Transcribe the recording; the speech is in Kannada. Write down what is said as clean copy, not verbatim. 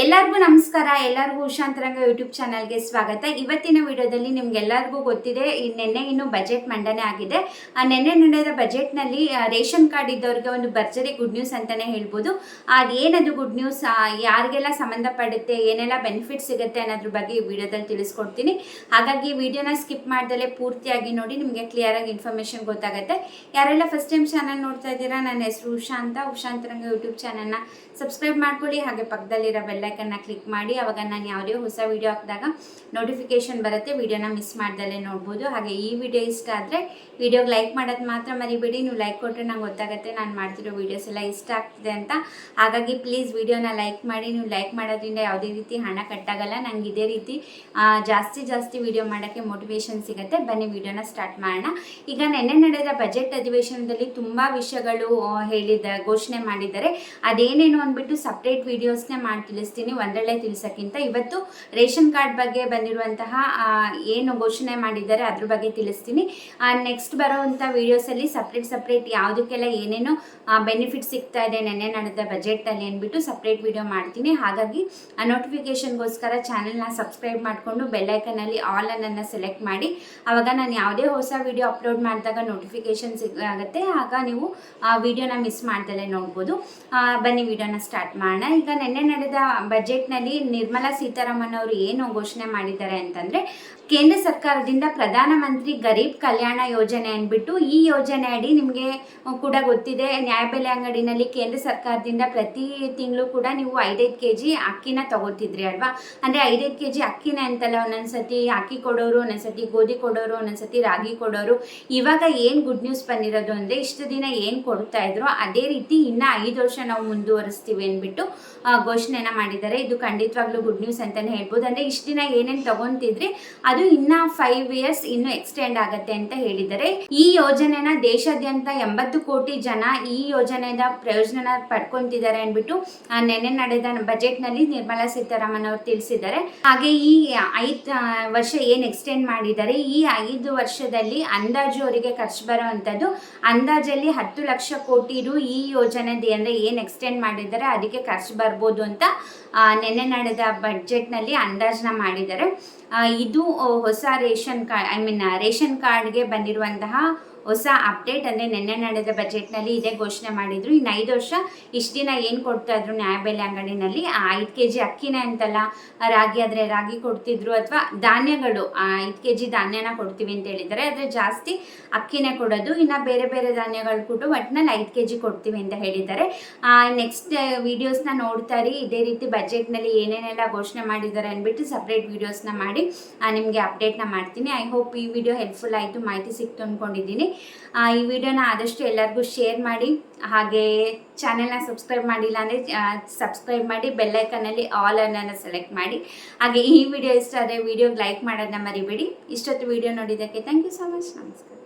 ಎಲ್ಲರಿಗೂ ನಮಸ್ಕಾರ. ಎಲ್ಲರಿಗೂ ಉಷಾಂತರಂಗ ಯೂಟ್ಯೂಬ್ ಚಾನಲ್ಗೆ ಸ್ವಾಗತ. ಇವತ್ತಿನ ವಿಡಿಯೋದಲ್ಲಿ ನಿಮ್ಗೆಲ್ಲರಿಗೂ ಗೊತ್ತಿದೆ, ನಿನ್ನೆ ಇನ್ನು ಬಜೆಟ್ ಮಂಡನೆ ಆಗಿದೆ. ನಿನ್ನೆ ನಡೆದ ಬಜೆಟ್ನಲ್ಲಿ ರೇಷನ್ ಕಾರ್ಡ್ ಇದ್ದವ್ರಿಗೆ ಒಂದು ಭರ್ಜರಿ ಗುಡ್ ನ್ಯೂಸ್ ಅಂತಾನೆ ಹೇಳ್ಬೋದು. ಅದೇನದು ಗುಡ್ ನ್ಯೂಸ್, ಯಾರಿಗೆಲ್ಲ ಸಂಬಂಧಪಡುತ್ತೆ, ಏನೆಲ್ಲ ಬೆನಿಫಿಟ್ ಸಿಗುತ್ತೆ ಅನ್ನೋದ್ರ ಬಗ್ಗೆ ಈ ವಿಡಿಯೋದಲ್ಲಿ ತಿಳಿಸ್ಕೊಡ್ತೀನಿ. ಹಾಗಾಗಿ ವಿಡಿಯೋನ ಸ್ಕಿಪ್ ಮಾಡ್ದಲೇ ಪೂರ್ತಿಯಾಗಿ ನೋಡಿ, ನಿಮಗೆ ಕ್ಲಿಯರ್ ಆಗಿ ಇನ್ಫಾರ್ಮೇಶನ್ ಗೊತ್ತಾಗುತ್ತೆ. ಯಾರೆಲ್ಲ ಫಸ್ಟ್ ಟೈಮ್ ಚಾನಲ್ ನೋಡ್ತಾ ಇದ್ದೀರಾ, ನನ್ನ ಹೆಸರು ಉಷಾಂತರಂಗ ಯೂಟ್ಯೂಬ್ ಚಾನಲ್ನ ಸಬ್ಸ್ಕ್ರೈಬ್ ಮಾಡ್ಕೊಳ್ಳಿ. ಹಾಗೆ ಪಕ್ಕದಲ್ಲಿರೋ ಬೆಲ್ಲೈಕನ್ನ ಕ್ಲಿಕ್ ಮಾಡಿ, ಅವಾಗ ನಾನು ಯಾವುದೇ ಹೊಸ ವಿಡಿಯೋ ಹಾಕಿದಾಗ ನೋಟಿಫಿಕೇಶನ್ ಬರುತ್ತೆ, ವಿಡಿಯೋನ ಮಿಸ್ ಮಾಡ್ದಲ್ಲೇ ನೋಡ್ಬೋದು. ಹಾಗೆ ಈ ವಿಡಿಯೋ ಇಷ್ಟ ಆದರೆ ವಿಡಿಯೋಗೆ ಲೈಕ್ ಮಾಡೋದು ಮಾತ್ರ ಮರಿಬೇಡಿ. ನೀವು ಲೈಕ್ ಕೊಟ್ಟರೆ ನಂಗೆ ಗೊತ್ತಾಗುತ್ತೆ ನಾನು ಮಾಡ್ತಿರೋ ವೀಡಿಯೋಸ್ ಎಲ್ಲ ಇಷ್ಟ ಆಗ್ತಿದೆ ಅಂತ. ಹಾಗಾಗಿ ಪ್ಲೀಸ್ ವಿಡಿಯೋನ ಲೈಕ್ ಮಾಡಿ. ನೀವು ಲೈಕ್ ಮಾಡೋದ್ರಿಂದ ಯಾವುದೇ ರೀತಿ ಹಣ ಕಟ್ಟಾಗಲ್ಲ. ನಂಗೆ ಇದೇ ರೀತಿ ಜಾಸ್ತಿ ವಿಡಿಯೋ ಮಾಡೋಕ್ಕೆ ಮೋಟಿವೇಶನ್ ಸಿಗುತ್ತೆ. ಬನ್ನಿ ವಿಡಿಯೋನ ಸ್ಟಾರ್ಟ್ ಮಾಡೋಣ. ಈಗ ನೆನ್ನೆ ನಡೆದ ಬಜೆಟ್ ಅಧಿವೇಶನದಲ್ಲಿ ತುಂಬ ವಿಷಯಗಳು ಘೋಷಣೆ ಮಾಡಿದ್ದಾರೆ. ಅದೇನೇನು ಅಂದ್ಬಿಟ್ಟು ಸಪ್ರೇಟ್ ವಿಡಿಯೋಸ್ನೇ ಮಾಡಿ ತಿಳಿಸ್ತೀನಿ, ಒಂದರಲ್ಲೇ ತಿಳಿಸೋಕ್ಕಿಂತ. ಇವತ್ತು ರೇಷನ್ ಕಾರ್ಡ್ ಬಗ್ಗೆ ಬಂದಿರುವಂತಹ ಏನು ಘೋಷಣೆ ಮಾಡಿದ್ದಾರೆ ಅದ್ರ ಬಗ್ಗೆ ತಿಳಿಸ್ತೀನಿ. ನೆಕ್ಸ್ಟ್ ಬರೋವಂಥ ವೀಡಿಯೋಸಲ್ಲಿ ಸಪ್ರೇಟ್ ಯಾವುದಕ್ಕೆಲ್ಲ ಏನೇನು ಬೆನಿಫಿಟ್ ಸಿಗ್ತಾ ಇದೆ ನೆನ್ನೆ ನಡೆದ ಬಜೆಟಲ್ಲಿ ಅಂದ್ಬಿಟ್ಟು ಸಪ್ರೇಟ್ ವಿಡಿಯೋ ಮಾಡ್ತೀನಿ. ಹಾಗಾಗಿ ನೋಟಿಫಿಕೇಷನ್ಗೋಸ್ಕರ ಚಾನಲ್ನ ಸಬ್ಸ್ಕ್ರೈಬ್ ಮಾಡಿಕೊಂಡು ಬೆಲ್ಲೈಕನಲ್ಲಿ ಆಲ್ ಅನ್ನನ್ನು ಸೆಲೆಕ್ಟ್ ಮಾಡಿ, ಆವಾಗ ನಾನು ಯಾವುದೇ ಹೊಸ ವಿಡಿಯೋ ಅಪ್ಲೋಡ್ ಮಾಡಿದಾಗ ನೋಟಿಫಿಕೇಷನ್ ಸಿಗುತ್ತೆ. ಆಗ ನೀವು ವಿಡಿಯೋನ ಮಿಸ್ ಮಾಡ್ದಲೇ ನೋಡ್ಬೋದು. ಬನ್ನಿ ವಿಡಿಯೋನ ಸ್ಟಾರ್ಟ್ ಮಾಡೋಣ. ಈಗ ನೆನ್ನೆ ನಡೆದ ಬಜೆಟ್ನಲ್ಲಿ ನಿರ್ಮಲಾ ಸೀತಾರಾಮನ್ ಅವರು ಏನು ಘೋಷಣೆ ಮಾಡಿದ್ದಾರೆ ಅಂತಂದರೆ, ಕೇಂದ್ರ ಸರ್ಕಾರದಿಂದ ಪ್ರಧಾನಮಂತ್ರಿ ಗರೀಬ್ ಕಲ್ಯಾಣ ಯೋಜನೆ ಅಂದ್ಬಿಟ್ಟು, ಈ ಯೋಜನೆ ಅಡಿ ನಿಮಗೆ ಕೂಡ ಗೊತ್ತಿದೆ, ನ್ಯಾಯಬೆಲೆ ಅಂಗಡಿನಲ್ಲಿ ಕೇಂದ್ರ ಸರ್ಕಾರದಿಂದ ಪ್ರತಿ ತಿಂಗಳು ಕೂಡ ನೀವು 5 kg ಅಕ್ಕಿನ ತಗೋತಿದ್ರಿ ಅಲ್ವಾ. ಅಂದರೆ 5 kg ಅಕ್ಕಿನ ಅಂತಲ್ಲ, ಒಂದೊಂದ್ಸತಿ ಅಕ್ಕಿ ಕೊಡೋರು, ಒಂದೊಂದ್ಸತಿ ಗೋಧಿ ಕೊಡೋರು, ಒಂದೊಂದ್ಸತಿ ರಾಗಿ ಕೊಡೋರು. ಇವಾಗ ಏನು ಗುಡ್ ನ್ಯೂಸ್ ಬಂದಿರೋದು ಅಂದರೆ, ಇಷ್ಟು ದಿನ ಏನು ಕೊಡ್ತಾ ಇದ್ರು ಅದೇ ರೀತಿ ಇನ್ನು 5 ವರ್ಷ ನಾವು ಮುಂದುವರಿಸ್ತೀವಿ ಅಂದ್ಬಿಟ್ಟು ಘೋಷಣೆನ ಮಾಡಿದ್ದಾರೆ. ಇದು ಖಂಡಿತವಾಗ್ಲೂ ಗುಡ್ ನ್ಯೂಸ್ ಅಂತಲೇ ಹೇಳ್ಬೋದು. ಅಂದರೆ ಇಷ್ಟು ದಿನ ಏನೇನು ತಗೊತಿದ್ರಿ ಅದು ಇನ್ನು 5 years ಇನ್ನು ಎಕ್ಸ್ಟೆಂಡ್ ಆಗುತ್ತೆ ಅಂತ ಹೇಳಿದ್ದಾರೆ. ಈ ಯೋಜನೆನ ದೇಶಾದ್ಯಂತ 80 ಕೋಟಿ ಜನ ಈ ಯೋಜನೆಯ ಪ್ರಯೋಜನ ಪಡ್ಕೊಂತಿದ್ದಾರೆ ಅಂದ್ಬಿಟ್ಟು ನೆನ್ನೆ ನಡೆದ ಬಜೆಟ್ನಲ್ಲಿ ನಿರ್ಮಲಾ ಸೀತಾರಾಮನ್ ಅವರು ತಿಳಿಸಿದ್ದಾರೆ. ಹಾಗೆ ಈ 5 ವರ್ಷ ಏನು ಎಕ್ಸ್ಟೆಂಡ್ ಮಾಡಿದ್ದಾರೆ, ಈ 5 ವರ್ಷದಲ್ಲಿ ಅಂದಾಜು ಅವರಿಗೆ ಖರ್ಚು ಬರುವಂಥದ್ದು ಅಂದಾಜಲ್ಲಿ 10 ಲಕ್ಷ ಕೋಟಿ ರು ಈ ಯೋಜನೆಗೆ ಅಂದರೆ ಏನು ಎಕ್ಸ್ಟೆಂಡ್ ಮಾಡಿದ್ದಾರೆ ಅದಕ್ಕೆ ಖರ್ಚು ಬರ್ಬೋದು ಅಂತ ನೆನ್ನೆ ನಡೆದ ಬಜೆಟ್ನಲ್ಲಿ ಅಂದಾಜನ್ನ ಮಾಡಿದ್ದಾರೆ. ಇದು ಹೊಸ ರೇಷನ್ ಕಾರ್ಡ್ ರೇಷನ್ ಕಾರ್ಡ್ಗೆ ಬಂದಿರುವಂತಹ ಹೊಸ ಅಪ್ಡೇಟ್. ಅಂದರೆ ನೆನ್ನೆ ನಡೆದ ಬಜೆಟ್ನಲ್ಲಿ ಇದೇ ಘೋಷಣೆ ಮಾಡಿದರು. ಇನ್ನು 5 ವರ್ಷ ಇಷ್ಟು ದಿನ ಏನು ಕೊಡ್ತಾ ಇದ್ರು ನ್ಯಾಯಬೆಲೆ ಅಂಗಡಿನಲ್ಲಿ 5 kg ಅಕ್ಕಿನ ಅಂತಲ್ಲ, ರಾಗಿ ಆದರೆ ರಾಗಿ ಕೊಡ್ತಿದ್ರು, ಅಥವಾ ಧಾನ್ಯಗಳು 5 kg ಧಾನ್ಯನ ಕೊಡ್ತೀವಿ ಅಂತ ಹೇಳಿದ್ದಾರೆ. ಆದರೆ ಜಾಸ್ತಿ ಅಕ್ಕಿನೇ ಕೊಡೋದು, ಇನ್ನು ಬೇರೆ ಬೇರೆ ಧಾನ್ಯಗಳು ಕೊಟ್ಟು ಒಟ್ಟಿನಲ್ಲಿ 5 kg ಕೊಡ್ತೀವಿ ಅಂತ ಹೇಳಿದ್ದಾರೆ. ನೆಕ್ಸ್ಟ್ ವೀಡಿಯೋಸ್ನ ನೋಡ್ತಾ ಇರಿ. ಇದೇ ರೀತಿ ಬಜೆಟ್ನಲ್ಲಿ ಏನೇನೆಲ್ಲ ಘೋಷಣೆ ಮಾಡಿದ್ದಾರೆ ಅಂದ್ಬಿಟ್ಟು ಸಪ್ರೇಟ್ ವೀಡಿಯೋಸ್ನ ಮಾಡಿ ನಿಮಗೆ ಅಪ್ಡೇಟ್ನ ಮಾಡ್ತೀನಿ. ಐ ಹೋಪ್ ಈ ವಿಡಿಯೋ ಹೆಲ್ಪ್ಫುಲ್ ಆಯಿತು, ಮಾಹಿತಿ ಸಿಕ್ತು ಅಂದ್ಕೊಂಡಿದ್ದೀನಿ. ಈ ವಿಡಿಯೋನ ಆದಷ್ಟು ಎಲ್ಲರಿಗೂ ಶೇರ್ ಮಾಡಿ. ಹಾಗೆ ಚಾನೆಲ್ನ ಸಬ್ಸ್ಕ್ರೈಬ್ ಮಾಡಿಲ್ಲ ಅಂದರೆ ಸಬ್ಸ್ಕ್ರೈಬ್ ಮಾಡಿ, ಬೆಲ್ಲೈಕನ್ನಲ್ಲಿ ಆಲ್ ಅನ್ನನ್ನು ಸೆಲೆಕ್ಟ್ ಮಾಡಿ. ಹಾಗೆ ಈ ವಿಡಿಯೋ ಇಷ್ಟ ಆದರೆ ವಿಡಿಯೋಗೆ ಲೈಕ್ ಮಾಡೋದನ್ನ ಮರಿಬೇಡಿ. ಇಷ್ಟೊತ್ತು ವಿಡಿಯೋ ನೋಡಿದ್ದಕ್ಕೆ ಥ್ಯಾಂಕ್ ಯು ಸೊ ಮಚ್. ನಮಸ್ಕಾರ.